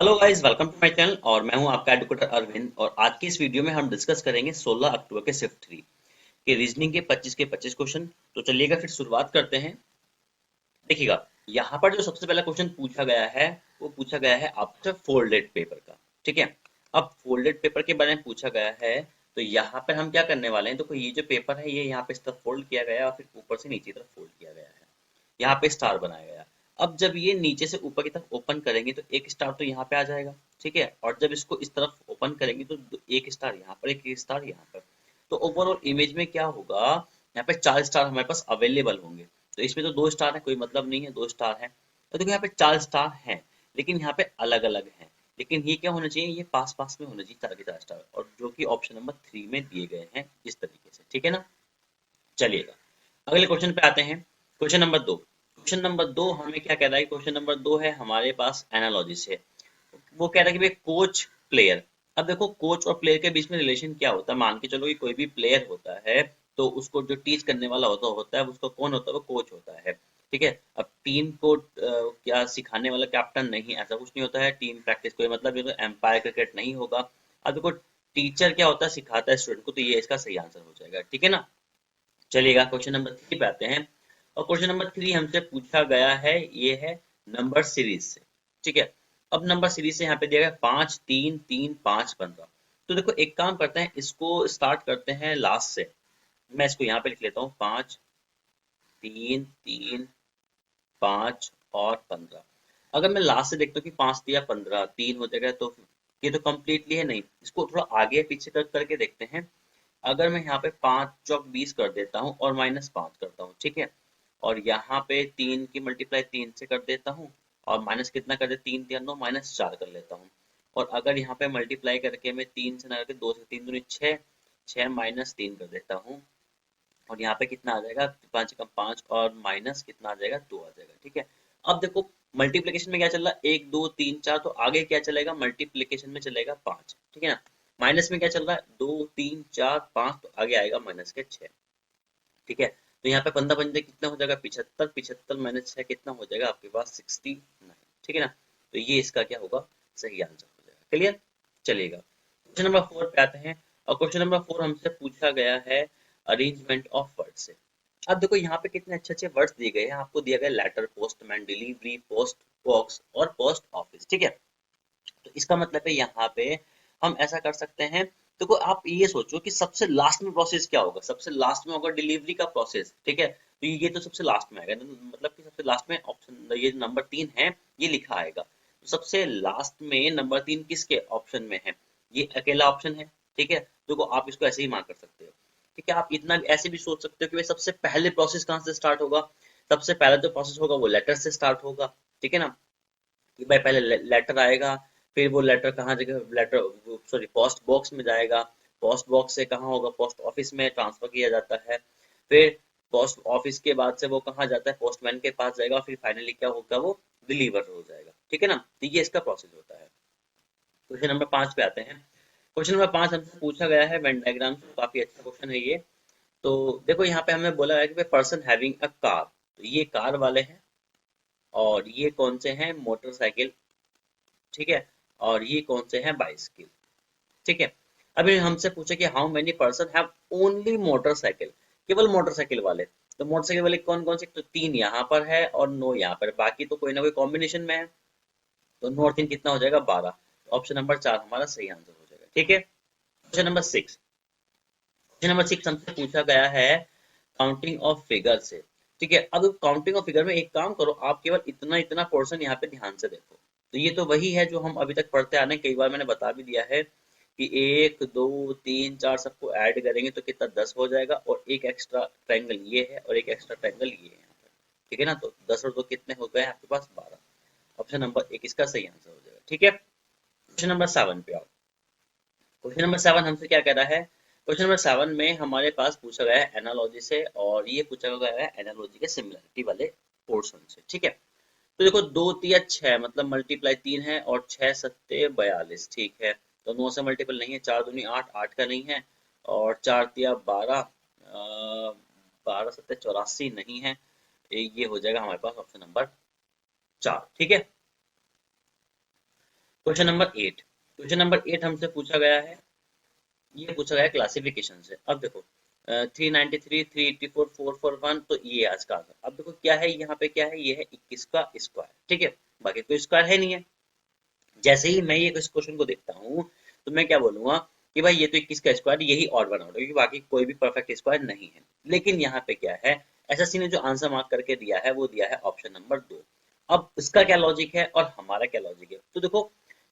Hello guys, welcome to my channel. और मैं हूं आपका एडवोकेट अरविंद। और आज की इस वीडियो में हम डिस्कस करेंगे 16 अक्टूबर के शिफ्ट 3 के रीजनिंग के 25 क्वेश्चन। तो चलिएगा फिर शुरुआत करते हैं। देखिएगा, यहाँ पर जो सबसे पहला क्वेश्चन पूछा गया है वो पूछा गया है आपसे फोल्डेड पेपर का। ठीक है, अब फोल्डेड पेपर के बारे में पूछा गया है। तो यहाँ पर हम क्या करने वाले हैं, तो ये जो पेपर है ये यहाँ पे इस तरफ फोल्ड किया गया है और फिर ऊपर से नीचे की तरफ फोल्ड किया गया है। यहाँ पे स्टार बनाया गया। अब जब ये नीचे से ऊपर की तरफ ओपन करेंगे तो एक स्टार तो यहाँ पे आ जाएगा। ठीक है, और जब इसको इस तरफ ओपन करेंगे तो एक स्टार यहाँ पर, एक स्टार यहाँ पर। तो ओवरऑल इमेज में क्या होगा, यहाँ पे 4 स्टार हमारे पास अवेलेबल होंगे। तो इसमें तो 2 स्टार है, कोई मतलब नहीं है, 2 स्टार है। तो देखो यहाँ पे 4 स्टार हैं, लेकिन यहाँ पे अलग अलग हैं। लेकिन ये क्या होना चाहिए, ये पास पास में होना चाहिए 4 के 4 स्टार, और जो कि ऑप्शन नंबर 3 में दिए गए हैं इस तरीके से। ठीक है ना। चलिएगा अगले क्वेश्चन पे आते हैं। क्वेश्चन नंबर 2 हमें क्या कह रहा है, क्वेश्चन नंबर 2 है हमारे पास एनालॉजी से। वो कह रहा है कि भाई कोच प्लेयर। अब देखो, कोच और प्लेयर के बीच में रिलेशन क्या होता है। मान के चलो कि कोई भी प्लेयर होता है तो उसको जो टीच करने वाला होता है उसको कौन होता है, वो कोच होता है। ठीक है, अब टीम को क्या सिखाने वाला कैप्टन नहीं, ऐसा कुछ नहीं होता है। टीम प्रैक्टिस कोई मतलब ये तो एम्पायर क्रिकेट नहीं होगा। अब देखो, टीचर क्या होता है, सिखाता है स्टूडेंट को। तो ये इसका सही आंसर हो जाएगा। ठीक है ना। चलिएगा क्वेश्चन नंबर 3 पे आते हैं। और क्वेश्चन नंबर 3 हमसे पूछा गया है, ये है नंबर सीरीज से। ठीक है, अब नंबर सीरीज से यहाँ पे दिया गया 5 3 3 5 15। तो देखो, एक काम करते हैं, इसको स्टार्ट करते हैं लास्ट से। मैं इसको यहाँ पे लिख लेता हूँ, 5 3 3 5 और 15। अगर मैं लास्ट से देखता हूँ कि 5 दिया 15 3 हो जाएगा, तो ये तो कम्प्लीटली है नहीं। इसको थोड़ा आगे पीछे करके देखते हैं। अगर मैं यहाँ पे 5 चौक 20 कर देता हूँ और -5 करता हूँ, ठीक है। और यहाँ पे 3 की मल्टीप्लाई 3 से कर देता हूँ, और माइनस कितना कर दे, 3 3 9 -4 कर लेता हूँ। और अगर यहाँ पे मल्टीप्लाई करके मैं 3 से ना करके 2 से 3 दूनी 6, 6 -3 कर देता हूँ। और यहाँ पे कितना आ जाएगा, 5 और माइनस कितना आ जाएगा, 2 आ जाएगा। ठीक है, अब देखो मल्टीप्लीकेशन में क्या चल रहा है, 1 2 3 4। तो आगे क्या चलेगा, मल्टीप्लीकेशन में चलेगा 5। ठीक है ना। माइनस में क्या चल रहा है, 2 3 4 5। तो आगे आएगा माइनस के 6। ठीक है, तो यहाँ पे 15 पंजे कितना हो जाएगा, 75। 75 -6 कितना हो जाएगा आपके पास, 69। ठीक है ना। तो ये इसका क्या होगा, सही आंसर हो जाएगा। क्लियर। चलिएगा क्वेश्चन नंबर 4 पे आते हैं। और क्वेश्चन नंबर 4 हमसे पूछा गया है अरेंजमेंट ऑफ वर्ड से। अब देखो, यहाँ पे कितने अच्छे अच्छे वर्ड्स दिए गए हैं। आपको दिया गया letter, postman, delivery, post box और पोस्ट ऑफिस। ठीक है, तो इसका मतलब है यहाँ पे हम ऐसा कर सकते हैं। देखो, आप ये सोचो कि सबसे लास्ट में प्रोसेस क्या होगा, सबसे लास्ट में होगा डिलीवरी का प्रोसेस। ठीक है, तो ये तो सबसे लास्ट में आएगा, मतलब कि सबसे लास्ट में ऑप्शन ये नंबर 3 है, ये लिखा आएगा। तो सबसे लास्ट में नंबर 3 किसके ऑप्शन में है, ये अकेला ऑप्शन है। ठीक है, देखो आप इसको ऐसे ही मान कर सकते हो। ठीक है, आप इतना ऐसे भी सोच सकते हो कि भाई सबसे पहले प्रोसेस कहाँ से स्टार्ट होगा। सबसे पहला जो प्रोसेस होगा वो लेटर से स्टार्ट होगा। ठीक है ना, कि भाई पहले लेटर आएगा, फिर वो लेटर कहाँ जगह, लेटर सॉरी पोस्ट बॉक्स में जाएगा। पोस्ट बॉक्स से कहाँ होगा, पोस्ट ऑफिस में ट्रांसफर किया जाता है। फिर पोस्ट ऑफिस के बाद से वो कहाँ जाता है, पोस्टमैन के पास जाएगा। फिर फाइनली क्या होगा, वो डिलीवर हो जाएगा। ठीक है ना, तो ये इसका प्रोसेस होता है। क्वेश्चन नंबर 5 पे आते हैं। क्वेश्चन नंबर 5 हमसे पूछा गया है वेन डायग्राम से। काफी अच्छा क्वेश्चन है ये। तो देखो, यहाँ पे हमें बोला है कि पर्सन हैविंग अ कार। तो ये कार वाले हैं, और ये कौन से हैं, मोटरसाइकिल। ठीक है, और ये कौन से हैं, बाइसिकल। ठीक है, अभी हमसे पूछे कि how many person have only motorcycle, केवल मोटरसाइकिल वाले। तो मोटरसाइकिल वाले कौन कौन से, तो 3 यहाँ पर है और 9 यहाँ पर, बाकी तो कोई ना कोई कॉम्बिनेशन में है। तो 9 और 3 कितना हो जाएगा, 12। ऑप्शन नंबर 4 हमारा सही आंसर हो जाएगा। ठीक है, क्वेश्चन नंबर 6 हमसे पूछा गया है काउंटिंग ऑफ फिगर से। ठीक है, अब काउंटिंग ऑफ फिगर में एक काम करो, आप केवल इतना इतना पोर्शन यहाँ पे ध्यान से देखो। तो ये तो वही है जो हम अभी तक पढ़ते आ रहे हैं, कई बार मैंने बता भी दिया है कि 1 2 3 4 सबको ऐड करेंगे तो कितना, 10 हो जाएगा। और एक एक्स्ट्रा ट्रायंगल ये है और एक एक्स्ट्रा ट्रायंगल ये है यहाँ पर। ठीक है ना, तो 10 और 2 कितने हो गए आपके पास, 12। ऑप्शन नंबर 1 इसका सही आंसर हो जाएगा। ठीक है, क्वेश्चन नंबर 7 पे आओ। क्वेश्चन नंबर 7 हमसे क्या कह रहा है, क्वेश्चन नंबर 7 में हमारे पास पूछा गया है एनालॉजी से, और ये पूछा गया है एनालॉजी के सिमिलरिटी वाले पोर्शन से। ठीक है, तो देखो, 2 तिया 6 मतलब मल्टीप्लाई 3 है, और 6 सत्ते 42। ठीक है, तो 9 से मल्टीपल नहीं है, 4 दूनी 8, 8 का नहीं है। और 4 तिया 12, 12 सत्ते 84 नहीं है। ये हो जाएगा हमारे पास ऑप्शन नंबर 4। ठीक है, क्वेश्चन नंबर 8 हमसे पूछा गया है, ये पूछा गया है क्लासिफिकेशन से। अब देखो 393, 384, 441, तो ये आज का आंसर। अब देखो क्या है यहाँ पे, क्या है, ये है 21 का स्क्वायर, ठीक है, बाकी कोई स्क्वायर है नहीं है। जैसे ही मैं ये इस क्वेश्चन को देखता हूँ तो मैं क्या बोलूंगा कि भाई ये तो 21 का स्क्वायर, यही ऑड वन आउट है, क्योंकि बाकी कोई भी परफेक्ट स्क्वायर नहीं है। लेकिन यहाँ पे क्या है, एसएससी ने जो आंसर मार्क करके दिया है वो दिया है ऑप्शन नंबर 2। अब इसका क्या लॉजिक है और हमारा क्या लॉजिक है, तो देखो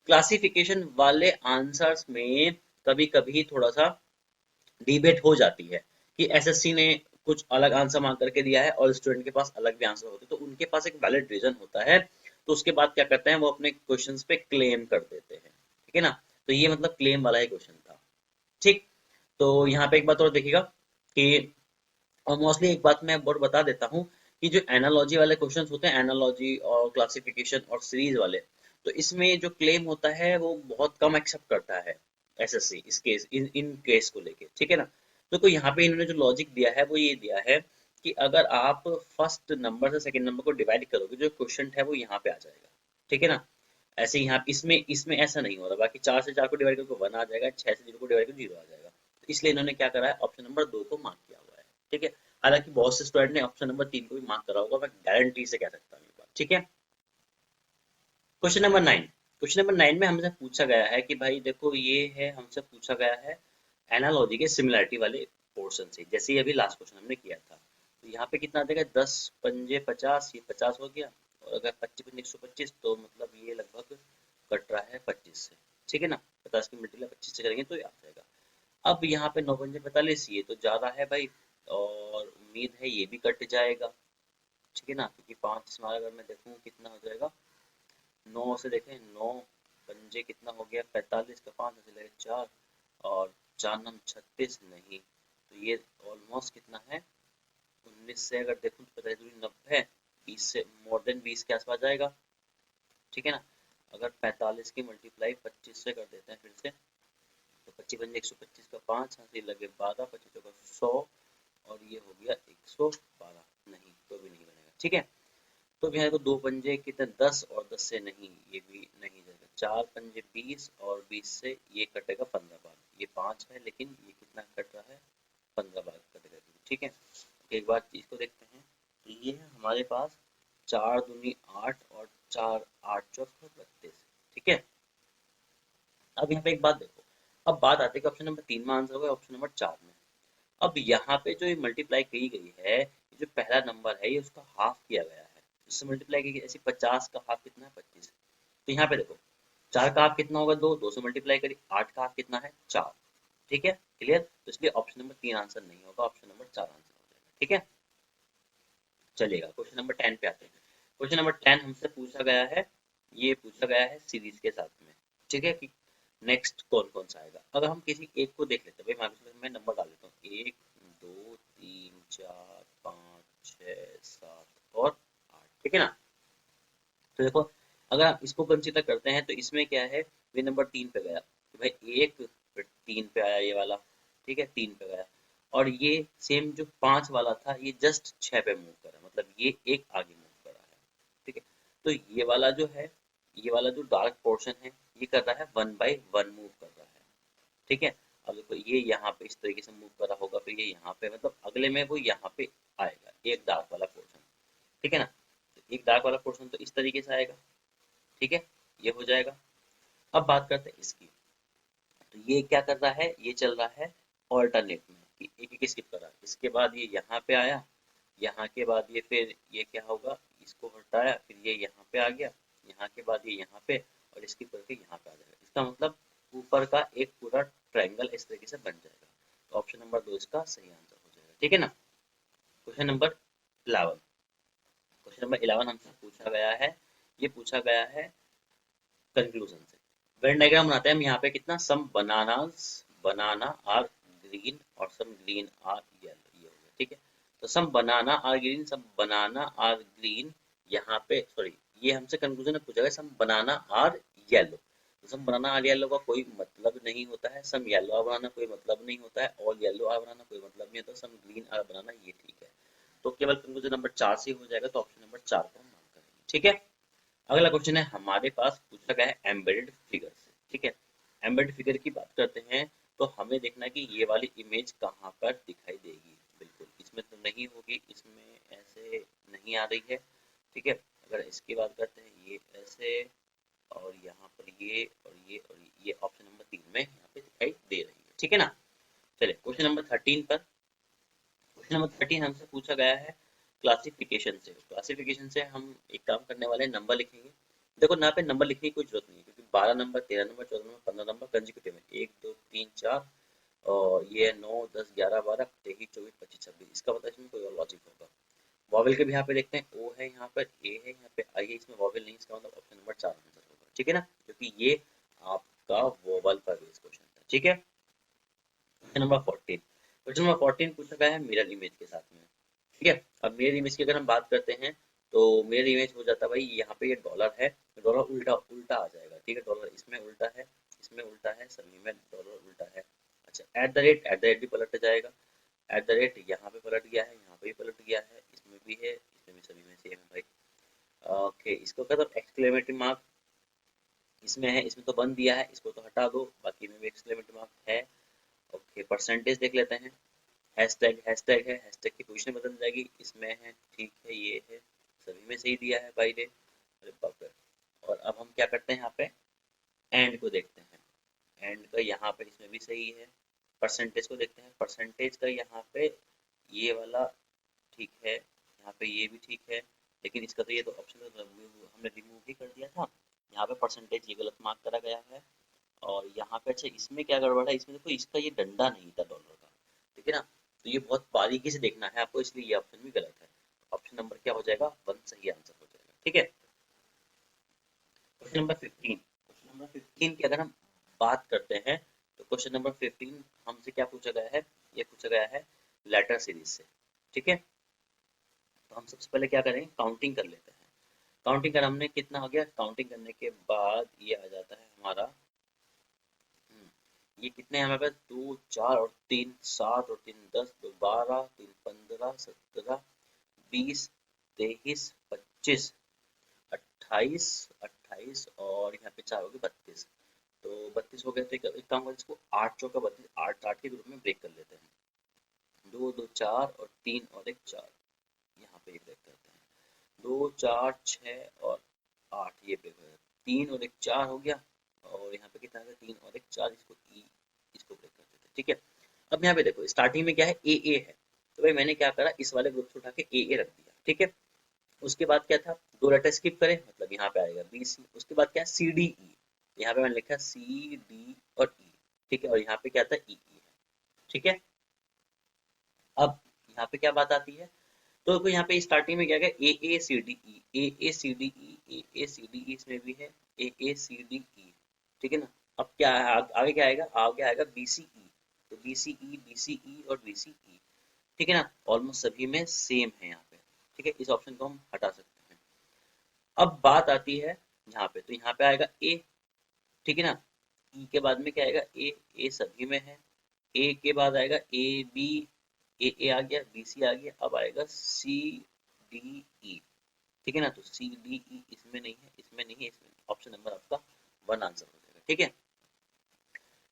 क्लासिफिकेशन वाले आंसर्स में कभी कभी थोड़ा सा डिबेट हो जाती है कि एसएससी ने कुछ अलग आंसर मांग करके दिया है और स्टूडेंट के पास अलग भी आंसर होते हैं, तो उनके पास एक वैलिड रीजन होता है, तो उसके बाद क्या करते हैं वो अपने क्वेश्चंस पे क्लेम कर देते हैं, ठीक है ना। तो ये मतलब क्लेम वाला ही क्वेश्चन था, ठीक। तो यहाँ पे एक बात और देखिएगा कि, और मोस्टली एक बात मैं और बता देता हूँ कि जो एनालॉजी वाले क्वेश्चंस होते हैं, एनालॉजी और क्लासिफिकेशन और सीरीज वाले, तो इसमें जो क्लेम होता है वो बहुत कम एक्सेप्ट करता है एसएससी इस केस, इन केस को लेके, ठीक है ना। तो कोई यहाँ पे इन्होंने जो लॉजिक दिया है वो ये दिया है कि अगर आप फर्स्ट नंबर से सेकंड नंबर को डिवाइड करोगे, जो क्वेश्चन है वो यहाँ पे आ जाएगा, ठीक है ना। ऐसे यहाँ इसमें इसमें ऐसा नहीं हो रहा, बाकी 4 से 4 को डिवाइड करो 1 आ जाएगा, 6 से 0 को डिवाइड करो 0 आ जाएगा। तो इसलिए इन्होंने क्या करा है, ऑप्शन नंबर 2 को मार्क किया हुआ है, ठीक है। हालांकि बहुत से स्टूडेंट ने ऑप्शन नंबर 3 को भी मार्क करा होगा, मैं गारंटी से कह सकता हूँ ये बात, ठीक है। क्वेश्चन नंबर 9 में हमसे पूछा गया है कि भाई देखो ये है, हमसे पूछा गया है एनालॉजी के सिमिलरिटी वाले पोर्शन से, जैसे ही अभी लास्ट क्वेश्चन हमने किया था। तो यहाँ पे कितना देगा, 10 पंजे 50, ये 50 हो गया, और अगर 25 पंजे 125, तो मतलब ये लगभग कट रहा है 25 से, ठीक है ना। 50 की मल्टीप्लाई 25 से करेंगे तो ये आ जाएगा। अब यहाँ पे 9 पंजे 45, ये तो ज्यादा है भाई, और उम्मीद है ये भी कट जाएगा, ठीक है ना, क्योंकि 5 इसमें अगर मैं देखूँ कितना हो जाएगा, 9 से देखें, 9 पंजे कितना हो गया 45 का, 5 से लगे 4, और 4 नम 36, नहीं तो ये ऑलमोस्ट कितना है, 19 से अगर देखूँ तो 45 दूनी 90, 20 से मोर देन 20 के आसपास जाएगा, ठीक है ना। अगर 45 की मल्टीप्लाई 25 से कर देते हैं फिर से, तो 25 पंजे 125 का 5, यहाँ से लगे 12, 25 का 100, और ये हो गया 112, नहीं तो भी नहीं बनेगा, ठीक है। तो अब यहाँ देखो 2 पंजे कितने 10, और 10 से नहीं, ये भी नहीं जाएगा, 4 पंजे 20, और 20 से ये कटेगा 15 बार, ये 5 है लेकिन ये कितना कट रहा है, 15 बार कटेगा, ठीक है। एक बार चीज को देखते हैं, तो ये है हमारे पास 4 दूनी 8, और 4 8 चौक 32, ठीक है। अब यहाँ पे एक बात देखो, अब बात आती है कि ऑप्शन नंबर 3 में आंसर होगा, ऑप्शन नंबर 4 में। अब यहाँ पे जो ये मल्टीप्लाई की गई है, ये जो पहला नंबर है ये उसका हाफ किया गया है, इससे मल्टीप्लाई की गई, ऐसे 50 का हाफ कितना है 25। तो यहाँ पे देखो 4 का हाफ कितना होगा 2, 2 से मल्टीप्लाई करिए, 8 का हाफ कितना है 4, ठीक है, क्लियर। तो इसलिए ऑप्शन नंबर 3 आंसर नहीं होगा, ऑप्शन नंबर 4 आंसर हो जाएगा, ठीक है। चलिएगा क्वेश्चन नंबर 10 पे आते हैं। क्वेश्चन नंबर 10 हमसे पूछा गया है, ये पूछा गया है सीरीज के साथ में, ठीक है, कि नेक्स्ट कौन कौन सा आएगा। अगर हम किसी एक को देख लेते हैं भाई, मैं नंबर डाल देता हूँ, 1 2 3 4 5 6 7 और 8, ठीक है ना। तो देखो अगर आप इसको कंसीडर करते हैं तो इसमें क्या है, वे नंबर 3 पे गया, तो भाई 1 फिर 3 पे आया ये वाला, ठीक है, 3 पे गया, और ये सेम जो 5 वाला था ये जस्ट 6 पे मूव करा, मतलब ये एक आगे मूव करा है, ठीक है। तो ये वाला जो है, ये वाला जो डार्क पोर्शन है ये कर रहा है 1/1 मूव कर रहा है, ठीक है। अब देखो ये यहाँ पे इस तरीके से मूव करा होगा, फिर ये यहाँ पे, मतलब अगले में वो यहाँ पे आएगा एक डार्क वाला पोर्शन, ठीक है ना। तो एक डार्क वाला पोर्शन तो इस तरीके से आएगा, ठीक है, ये हो जाएगा। अब बात करते हैं इसकी, तो ये क्या कर रहा है, ये चल रहा है ऑल्टरनेट में, कि एक एक स्किप कर रहा है, इसके बाद ये यहाँ पे आया, यहाँ के बाद ये फिर ये क्या होगा, इसको हटाया, फिर ये यहाँ पे आ गया, यहाँ के बाद ये यहाँ पे, और इसकी करके यहाँ पे आ जाएगा, इसका मतलब ऊपर का एक पूरा ट्रायंगल इस तरीके से बन जाएगा। तो ऑप्शन नंबर 2 इसका सही आंसर हो जाएगा, ठीक है ना। क्वेश्चन नंबर 11, क्वेश्चन नंबर 11 हमसे पूछा गया है, ये पूछा गया है कंक्लूजन से। वेन डायग्राम बनाते हैं हम यहाँ पे, कितना सम बनानास, बनाना आर ग्रीन और सम ग्रीन आर येलो, ये हो गया, ठीक है। तो some banana are green, some banana are green, यहाँ पे सॉरी, ये हमसे कंक्लूजन में पूछा गया सम बनाना आर येलो। तो सम बनाना आर येलो का कोई मतलब नहीं होता है, सम येलो आर बनाना कोई मतलब नहीं होता है, ऑल येलो आर बनाना कोई मतलब नहीं होता, सम ग्रीन आर बनाना ये ठीक है। तो केवल कंक्लूजन नंबर 4 से हो जाएगा, तो ऑप्शन नंबर 4 को हम मार्क करेंगे, ठीक है। अगला क्वेश्चन है हमारे पास पूछा गया है एम्बेडेड फिगर से, ठीक है। एम्बेडेड फिगर की बात करते हैं तो हमें देखना है कि ये वाली इमेज कहाँ पर दिखाई देगी। बिल्कुल इसमें तो नहीं होगी, इसमें ऐसे नहीं आ रही है, ठीक है। अगर इसकी बात करते हैं ये ऐसे, और यहाँ पर ये और ये और ये ऑप्शन नंबर 3 में यहाँ पे दिखाई दे रही है, ठीक है ना। चलिए क्वेश्चन नंबर 13 पर। क्वेश्चन नंबर 13 हमसे पूछा गया है क्लासिफिकेशन से। क्लासिफिकेशन से हम एक काम करने वाले हैं, नंबर लिखेंगे। देखो यहाँ पे नंबर लिखने की कोई जरूरत नहीं है, क्योंकि 12 number, 13 number, 14 number, 15 number consecutive है, 1 2 3 4, और ये 9 10 11 12 23 24 25 26। इसका मतलब इसमें कोई और लॉजिक होगा। वॉवेल के भी यहाँ पे देखते हैं, ओ है यहाँ पर, ए है यहाँ पे, आई है, इसमें वॉवेल नहीं, इसका मतलब ऑप्शन नंबर 4 आंसर होगा, ठीक है ना, क्योंकि ये आपका वोवल पर बेस्ड क्वेश्चन था, ठीक है। Question number 14। क्वेश्चन नंबर 14 पूछा गया है मिरर इमेज के साथ में, ठीक है। अब मिरर इमेज की अगर हम बात करते हैं तो मिरर इमेज हो जाता है भाई, यहाँ पे ये डॉलर है, डॉलर उल्टा उल्टा आ जाएगा, ठीक है। डॉलर इसमें उल्टा है, इसमें उल्टा है, सभी में डॉलर उल्टा है। अच्छा, एट द रेट भी पलट जाएगा, एट द रेट यहाँ पे पलट गया है, यहाँ पे भी पलट गया है, इसमें भी है, इसमें भी, सभी में सेम है भाई। ओके, इसको कहते हैं एक्सक्लेमेटरी मार्क, इसमें है, इसमें तो बंद दिया है, इसको तो हटा दो, बाकी में भी एक्सक्लेमेटरी मार्क है। ओके, परसेंटेज देख लेते हैं। हैशटैग, हैशटैग है, हैशटैग की पोजीशन बदल जाएगी, इसमें है, ठीक है, ये है, सभी में सही दिया है भाई रे, अरे बाप रे। और अब हम क्या करते हैं यहाँ पे, एंड को देखते हैं। एंड का यहाँ पे इसमें भी सही है। परसेंटेज को देखते हैं, परसेंटेज का यहाँ पे ये वाला ठीक है, यहाँ पे ये भी ठीक है, लेकिन इसका तो ये तो ऑप्शन हमने रिमूव ही कर दिया था। यहाँ पे परसेंटेज ये गलत मार्क करा गया है, और यहाँ पे अच्छा इसमें क्या गड़बड़ है, इसमें देखो इसका ये डंडा नहीं था डॉलर का, ठीक है ना। तो ये बहुत बारीकी से देखना है आपको, इसलिए ये ऑप्शन भी गलत है। ऑप्शन नंबर क्या हो जाएगा, 1 सही आंसर हो जाएगा, ठीक है। Question number 15। क्वेश्चन नंबर 15 की अगर हम बात करते हैं तो क्वेश्चन नंबर 15 हमसे क्या पूछा गया है, ये पूछा गया है लेटर सीरीज से, ठीक है। तो हम सबसे पहले क्या करेंगे, काउंटिंग कर लेते हैं। काउंटिंग कर हमने कितना हो गया, काउंटिंग करने के बाद ये आ जाता है हमारा, ये कितने हैं हमारे पास, 2 4 और 3 7 और 3 10, 2 12, 3 15 17 20 23 25 28 28, और यहाँ पे 4 हो गए 32। तो 32 हो गए, तो एक काम करें, इसको 8 चौका 32, 8 8 के ग्रुप में ब्रेक कर लेते हैं। 2 2 4 और 3 और 1 4, यहाँ पे ब्रेक करते हैं। 2 4 6 और 8, ये ब्रेक हो गया। 3 और 1 4 हो गया, और यहाँ पे कितना आ गया, 3 और 1 4, इसको ई, इसको ब्रेक कर देते हैं, ठीक है। अब यहाँ पे देखो स्टार्टिंग में क्या है, ए है, तो भाई मैंने क्या करा, इस वाले ग्रुप से उठा के ए रख दिया, ठीक है। उसके बाद क्या था, 2 लेटर स्किप करें, मतलब यहाँ पे आएगा बी सी। उसके बाद क्या है, सी डी ई, यहाँ पे मैंने लिखा सी डी और ई, ठीक है, और यहाँ पे क्या था, ई है, ठीक है। अब यहाँ पे क्या बात आती है, तो यहाँ पे स्टार्टिंग में क्या गया, ए सी डी ई, ए सी डी ई, ए सी डी ई, इसमें भी है ए सी डी ई, ठीक है ना। अब क्या है, आगे क्या आएगा, आगे आएगा बी सी ई, तो बी सी ई और बी सी ई, ठीक है ना। ऑलमोस्ट सभी में सेम है यहाँ पे, ठीक है, इस ऑप्शन को हम हटा सकते हैं। अब बात आती है यहाँ पे, तो यहाँ पे आएगा ए, ठीक है ना। ई के बाद में क्या आएगा, ए सभी में है। ए के बाद आएगा ए बी, ए आ गया, बी सी आ गया, अब आएगा सी डी ई, ठीक है ना। तो सी डी ई इसमें नहीं है, इसमें नहीं है, इसमें ऑप्शन नंबर आपका 1 आंसर हो जाएगा, ठीक है।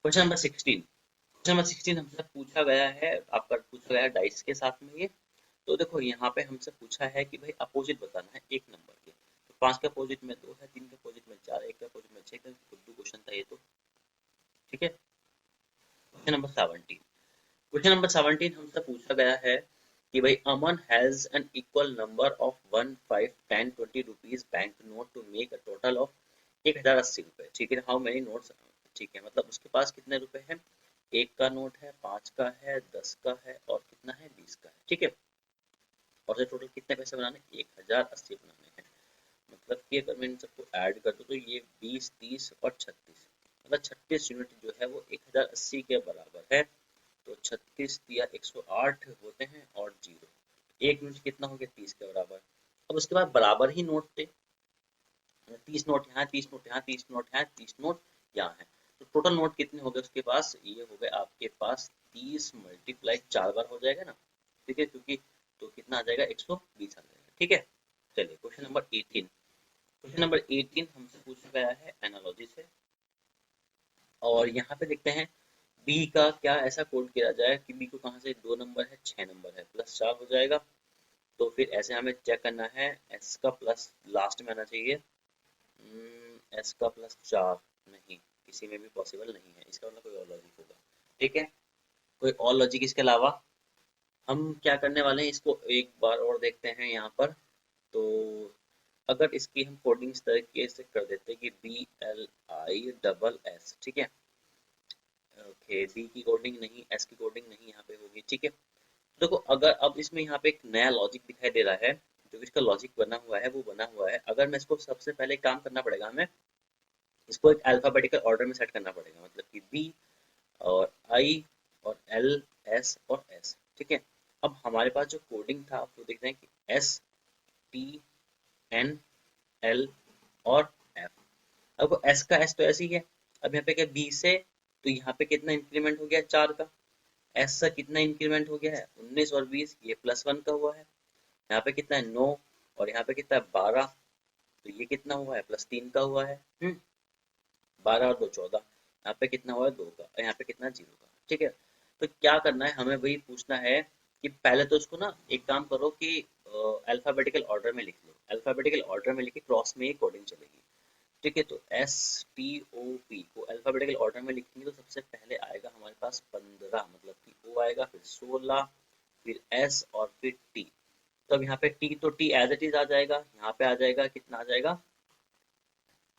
Question number 16। क्वेश्चन नंबर 16 हमसे पूछा गया है, आपका पूछा गया है डाइस के साथ में ये। तो देखो यहाँ पे हमसे पूछा है कि भाई अपोजिट बताना है एक नंबर के, तो 5 के अपोजिट में 2 है, 3 के अपोजिट में 4, 1 के अपोजिट में 6 का बुद्धू क्वेश्चन था ये तो, ठीक है। Question number 17। क्वेश्चन नंबर 17 हमसे पूछा गया है कि भाई Aman has an equal number of 1 5 10 20 rupees bank note to make a total of 1080 रुपए, ठीक है। हाउ मेनी नोट्स, ठीक है, मतलब उसके पास कितने रुपए हैं, 1 का नोट है, 5 का है, 10 का है, और कितना है, 20 का है, ठीक है। और से टोटल कितने पैसे बनाने, 1080 बनाने हैं। मतलब कि अगर मैं इन सबको ऐड कर दूं तो ये 20 30 और 36, मतलब 36 यूनिट जो है वो 1080 के बराबर है। तो 36 दिया 108 होते हैं, और 0, एक यूनिट कितना हो गया, 30 के बराबर। अब उसके बाद बराबर ही नोट थे, 30 नोट यहाँ, 30 नोट यहाँ, 30 नोट यहाँ, 30 नोट यहाँ है। तो टोटल नोट कितने हो गए उसके पास, ये हो गए आपके पास 30 मल्टीप्लाई 4 बार हो जाएगा ना, ठीक है, क्योंकि तो कितना आ जाएगा, 120 आ जाएगा, ठीक है। चलिए क्वेश्चन नंबर 18। क्वेश्चन नंबर 18 हमसे पूछा गया है एनालॉजी से, और यहाँ पे देखते हैं बी का क्या ऐसा कोड किया जाए कि बी को कहाँ से 2 नंबर है 6 नंबर है प्लस 4 हो जाएगा। तो फिर ऐसे हमें चेक करना है एस का प्लस लास्ट में आना चाहिए, एस का प्लस 4 नहीं, किसी में भी पॉसिबल नहीं है, इसका मतलब कोई और लॉजिक होगा। ठीक है, कोई और लॉजिक इसके अलावा हम क्या करने वाले हैं, इसको एक बार और देखते हैं यहाँ पर। तो अगर इसकी हम कोडिंग इस तरीके से कर देते हैं कि B L I double S, ठीक है, ओके, बी की कोडिंग नहीं, एस की कोडिंग नहीं यहाँ पे होगी। ठीक है, देखो अगर अब इसमें यहाँ पे एक नया लॉजिक दिखाई दे रहा है, जो इसका लॉजिक बना हुआ है वो बना हुआ है, अगर मैं इसको सबसे पहले काम करना पड़ेगा हमें, इसको एक अल्फाबेटिकल ऑर्डर में सेट करना पड़ेगा, मतलब कि बी और आई और एल एस और एस। ठीक है, अब हमारे पास जो कोडिंग था वो देखते हैं कि एस टी एन एल और एफ। अब एस का एस तो ऐसे ही है, अब यहाँ पे क्या बी से, तो यहाँ पे कितना इंक्रीमेंट हो गया 4 का, एस से कितना इंक्रीमेंट हो गया है 19 और 20, ये +1 का हुआ है, यहाँ पे कितना है 9 और यहाँ पे कितना है 12, तो ये कितना हुआ है +3 का हुआ है। 12 और 2 14, यहाँ पे कितना हुआ है 2 का और यहाँ पे कितना 0 का। ठीक है, तो क्या करना है हमें, वही पूछना है कि पहले तो इसको ना एक काम करो कि अल्फाबेटिकल ऑर्डर में लिख लो, अल्फाबेटिकल ऑर्डर में लिखे क्रॉस में ही कोडिंग चलेगी। ठीक है, तो एस टी ओ पी को अल्फाबेटिकल ऑर्डर में लिखेंगे तो सबसे पहले आएगा हमारे पास 15, मतलब कि ओ आएगा, फिर 16, फिर एस और फिर टी। तो अब यहाँ पे टी, तो टी एज इट इज आ जाएगा, यहाँ पे आ जाएगा कितना आ जाएगा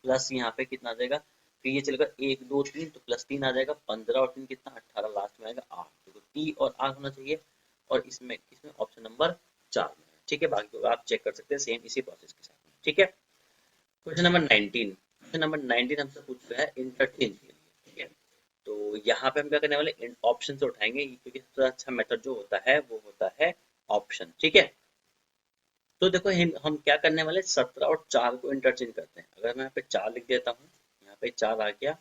प्लस, यहाँ पे कितना आ जाएगा, फिर ये चलेगा 1 2 3, तो +3 आ जाएगा, 15 और 3 कितना 18, लास्ट में आएगा 8, तो टी और आर होना चाहिए, और इसमें इसमें ऑप्शन नंबर 4 में है। ठीक है, बाकी को आप चेक कर सकते हैं सेम इसी प्रोसेस के साथ में। ठीक है, क्वेश्चन नंबर 19, क्वेश्चन नंबर 19 हमसे पूछ रहा है इंटरचेंज के लिए। ठीक है, तो यहाँ पे हम क्या करने वाले, ऑप्शन से उठाएंगे, क्योंकि सबसे अच्छा मेथड जो होता है वो होता है ऑप्शन। ठीक है, तो देखो हम क्या करने वाले, 17 और 4 को इंटरचेंज करते हैं। अगर मैं यहाँ पे 4 लिख देता हूँ, यहाँ पे 4 आ गया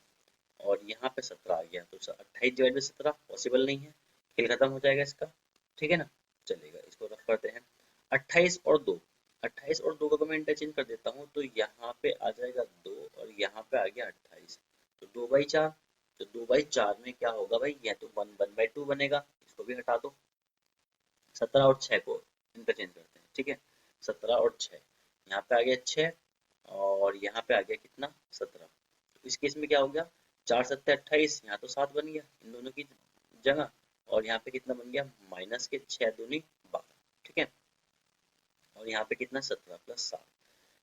और यहाँ पे 17 आ गया, तो 28/17 पॉसिबल नहीं है, खेल खत्म हो जाएगा इसका। ठीक है ना, चलेगा, इसको रफ करते हैं। 28 और 2, 28 और 2 को मैं इंटरचेंज कर देता हूँ, तो यहाँ पे आ जाएगा 2 और यहाँ पे आ गया 28, तो 2/4, तो 2/4 में क्या होगा भाई, या तो 1/2 बनेगा, इसको भी हटा दो। 17 और 6 को इंटरचेंज करते हैं। ठीक है, 17 और 6, यहाँ पे आ गया 6 और यहाँ पे आ गया कितना 17, तो इस केस में क्या हो गया 4 7 28, यहाँ तो 7 बन गया इन दोनों की जगह, और यहाँ पे कितना बन गया माइनस के 6 दूनी 12। ठीक है, और यहाँ पे कितना 17 + 7।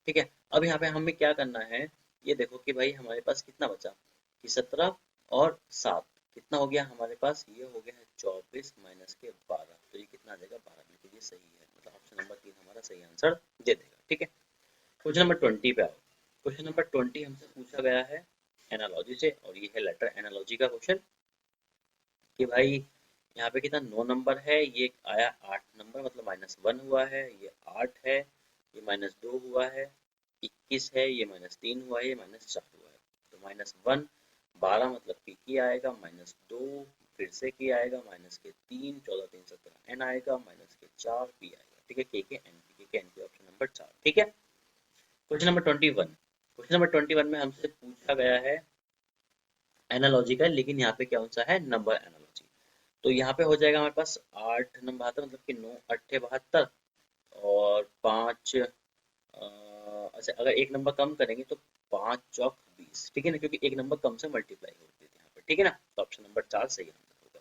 ठीक है, अब यहाँ पे हमें क्या करना है, ये देखो कि भाई हमारे पास कितना बचा कि 17 और 7 कितना हो गया हमारे पास, ये हो गया है 24 माइनस के 12, तो ये कितना आ जाएगा 12, बिल्कुल ये सही है, मतलब ऑप्शन नंबर 3 हमारा सही आंसर दे देगा। ठीक है, क्वेश्चन नंबर 20 पे आओ। क्वेश्चन नंबर 20 हमसे पूछा गया है एनालॉजी से, और ये है लेटर एनालॉजी का क्वेश्चन, कि भाई यहाँ पे कितना 9 नंबर है, ये आया 8 नंबर, मतलब -1 हुआ है, ये 8 है, ये -2 हुआ है, 21 है, ये -3 हुआ है, ये -4 हुआ है, तो -1 12, मतलब की आएगा, -2 फिर से की आएगा, -3 14 3 17 एन आएगा, -4 पी आएगा। ठीक है, के एन के एन की ऑप्शन नंबर 4। ठीक है, क्वेश्चन नंबर 21, क्वेश्चन नंबर 21 में हमसे पूछा गया है एनालॉजी का, लेकिन यहाँ पे क्या सा है नंबर एनालॉजी। तो यहाँ पे हो जाएगा हमारे पास 8 नंबर आता, मतलब कि 9 8 72 और 5 अच्छा, अगर एक नंबर कम करेंगे तो 5 चौक 20। ठीक है ना, क्योंकि एक नंबर कम से मल्टीप्लाई होती है यहाँ पे। ठीक है ना, तो ऑप्शन नंबर 4 सही आंसर होगा।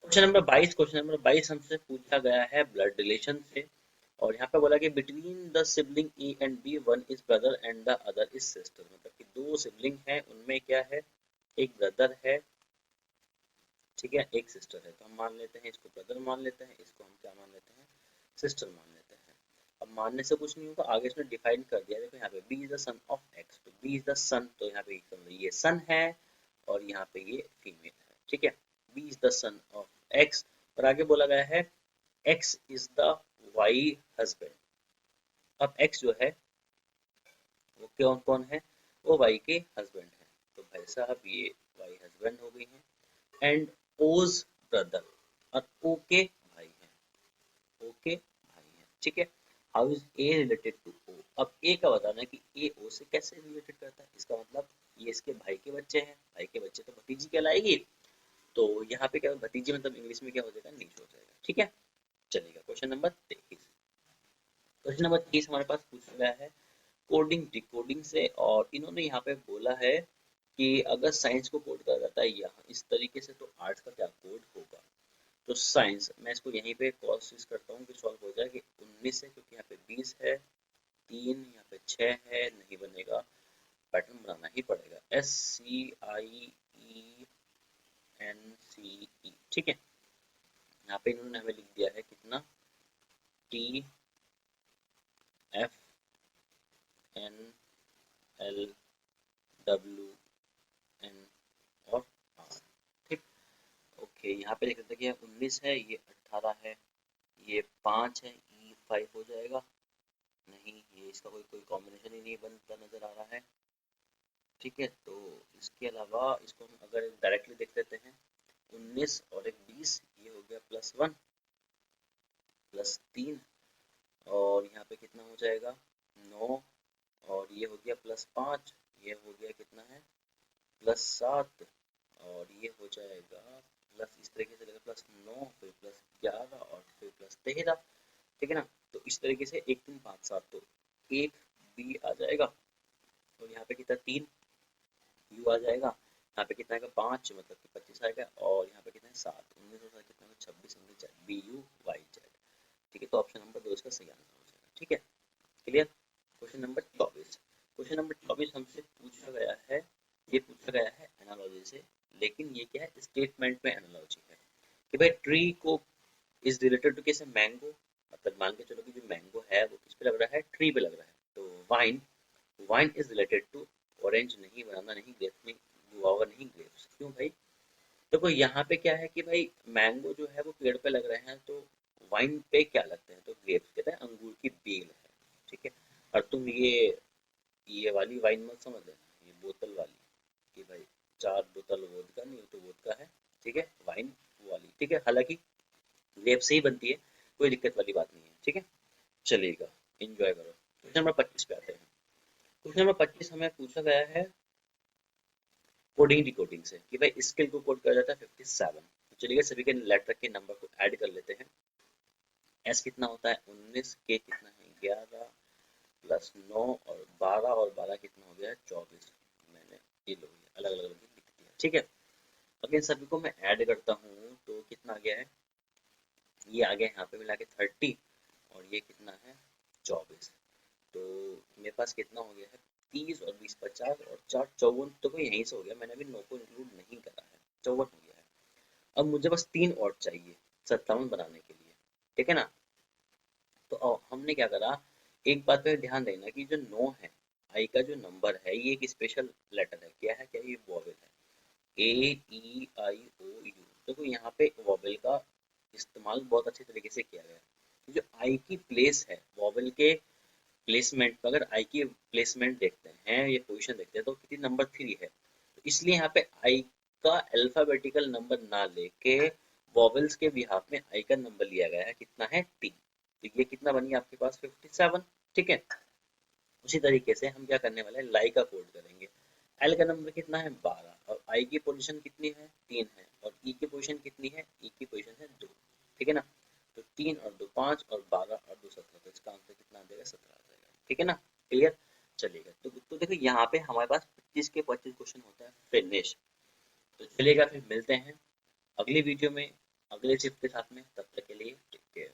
क्वेश्चन नंबर 22, क्वेश्चन नंबर 22 हमसे पूछा गया है ब्लड रिलेशन से, और यहाँ पे बोला कि between the sibling A and B one is brother and the other is sister, मतलब कि 2 सिबलिंग है, उनमें क्या है, एक ब्रदर है, ठीक है, एक सिस्टर है, तो हम मान लेते हैं इसको ब्रदर मान लेते हैं, इसको हम क्या मान लेते हैं सिस्टर मान लेते हैं। अब मानने से कुछ नहीं होगा, आगे इसने डिफाइन कर दिया, देखो यहाँ पे B is the son of X, तो बी इज द सन, तो यहाँ पे ये सन है और यहाँ पे ये फीमेल है। ठीक है, B is the son of X, और आगे बोला गया है X is the Y husband. अब एक्स जो है वो कौन कौन है, वो वाई के हस्बैंड है, तो भाई साहब ये वाई हस्बैंड हो गई है, एंड ओज ब्रदर, और ओ के भाई हैं, ओ के भाई हैं। ठीक है, how is A related to O, अब ए का बताना है कि ए ओ से कैसे रिलेटेड करता है। इसका मतलब ये इसके भाई के बच्चे हैं, भाई के बच्चे तो भतीजी कहलाएगी। तो यहाँ पे क्या भतीजी मतलब इंग्लिश में क्या हो जाएगा, नीच हो जाएगा। ठीक है, चलेगा। Question number 23। क्वेश्चन नंबर 23 हमारे पास पूछा गया है कोडिंग डिकोडिंग से, और इन्होंने यहाँ पे बोला है कि अगर साइंस को कोड करा जाता है यहाँ इस तरीके से, तो आर्ट्स का क्या कोड होगा। तो साइंस, मैं इसको यहीं पे कोशिश करता हूँ कि सॉल्व हो जाए कि 19 है, क्योंकि यहाँ पे 20 है, 3 यहाँ पे 6 है, नहीं बनेगा, पैटर्न बनाना ही पड़ेगा। SCIENCE, ठीक है। यहाँ पे इन्होंने हमें लिख दिया है कितना, TFNLWN और R। ठीक, ओके। यहाँ पे देख सकते हैं कि 19 है, ये 18 है, ये 5 है, E5 हो जाएगा। नहीं, ये इसका कोई कॉम्बिनेशन ही नहीं बनता नजर आ रहा है। ठीक है, तो इसके अलावा इसको हम अगर डायरेक्टली देख लेते हैं, 19 और एक 20, ये हो गया +1 +3, और यहाँ पे कितना हो जाएगा 9, और ये हो गया +5, ये हो गया कितना है +7, और ये हो जाएगा प्लस, इस तरीके से +9 फिर +11 और फिर +13। ठीक है ना, तो इस तरीके से 1 3 5 7, तो 1 B आ जाएगा, और यहाँ पे कितना 3 U आ जाएगा, यहाँ पे कितना आएगा 5 मतलब कि 25 आएगा, और यहाँ पे कितना है 7, 19 और 7 कितना 26, 19 BUYZ। ठीक है, तो ऑप्शन नंबर 2 इसका सही आंसर हो जाएगा। ठीक है, clear. Question number 24। Question number 24 हमसे पूछा गया है, ये पूछा गया है एनालॉजी से, लेकिन ये क्या है, स्टेटमेंट में एनालॉजी है कि भाई ट्री को इज रिलेटेड टू कैसे मैंगो, मतलब मान के चलो कि जो मैंगो है वो किस पे लग रहा है, ट्री पे लग रहा है। तो wine, wine is related to orange, नहीं बनाना नहीं, ग्रेप्स में गुआवा नहीं, ग्रेप्स। क्यों भाई, देखो यहाँ पे क्या है कि भाई मैंगो जो है वो पेड़ पे लग रहे हैं, तो वाइन पे क्या लगते हैं, तो ग्रेप्स, कहते हैं अंगूर की बेल है। ठीक है, और तुम ये वाली वाइन मत समझ लेना, ये बोतल वाली, कि भाई 4 बोतल वोदका, नहीं तो वोदका है। ठीक है, वाइन वाली। ठीक है, हालांकि ग्रेप से ही बनती है, कोई दिक्कत वाली बात नहीं है। ठीक है, चलेगा, एंजॉय करो। क्वेश्चन नंबर 25 पे आते हैं। क्वेश्चन नंबर 25 हमें पूछा गया है कोडिंग डिकोडिंग से, कि भाई स्केल को कोड करा जाता है 57। तो चलिए सभी के लेटर के नंबर को ऐड कर लेते हैं। एस कितना होता है 19, के कितना है 11 +9 और 12 कितना हो गया है 24। मैंने ये लो अलग अलग लिख दिया। ठीक है, अब इन सभी को मैं ऐड करता हूँ तो कितना आ गया है, ये आ गया यहाँ पे मिला के 30, और ये कितना है 24। तो मेरे पास कितना हो गया है 30 और 20 50 और 4 54, तो कोई यहीं से हो गया, मैंने अभी 9 को इंक्लूड नहीं करा है, 54 हो गया है। अब मुझे बस 3 और चाहिए 57 बनाने के लिए। ठीक है ना, तो हमने क्या करा, एक बात पे ध्यान देना कि जो 9 है, आई का जो नंबर है, ये एक स्पेशल लेटर है। क्या है, क्या ये वॉवेल है, AEIOU। देखो यहाँ पे वॉवेल का इस्तेमाल बहुत अच्छे तरीके से किया गया है। जो आई की प्लेस है, वॉवेल के प्लेसमेंट पर अगर आई की प्लेसमेंट देखते हैं, ये पोजीशन देखते हैं, तो कितनी नंबर 3 है, तो इसलिए यहाँ पे आई का अल्फाबेटिकल नंबर ना लेके वॉवेल्स के बिहाफ में आई का नंबर लिया गया है, कितना है टी। तो ये कितना बनी आपके पास 57। ठीक है, उसी तरीके से हम क्या करने वाले हैं, लाई का कोड करेंगे। एल का नंबर कितना है 12, और आई की पोजीशन कितनी है 3 है, और ई की पोजीशन कितनी है, ई की पोजीशन है 2। ठीक है ना, तो 3 और 2 5 और 12 और 2 17, तो इसका आंसर कितना आ जाएगा 17 आ जाएगा। ठीक है ना, क्लियर। चलेगा, तो देखो यहाँ पे हमारे पास 25 के 25 क्वेश्चन होता है फिनिश। तो चलेगा, फिर मिलते हैं अगली वीडियो में अगले शिफ्ट के साथ में, तब तक के लिए टेक केयर।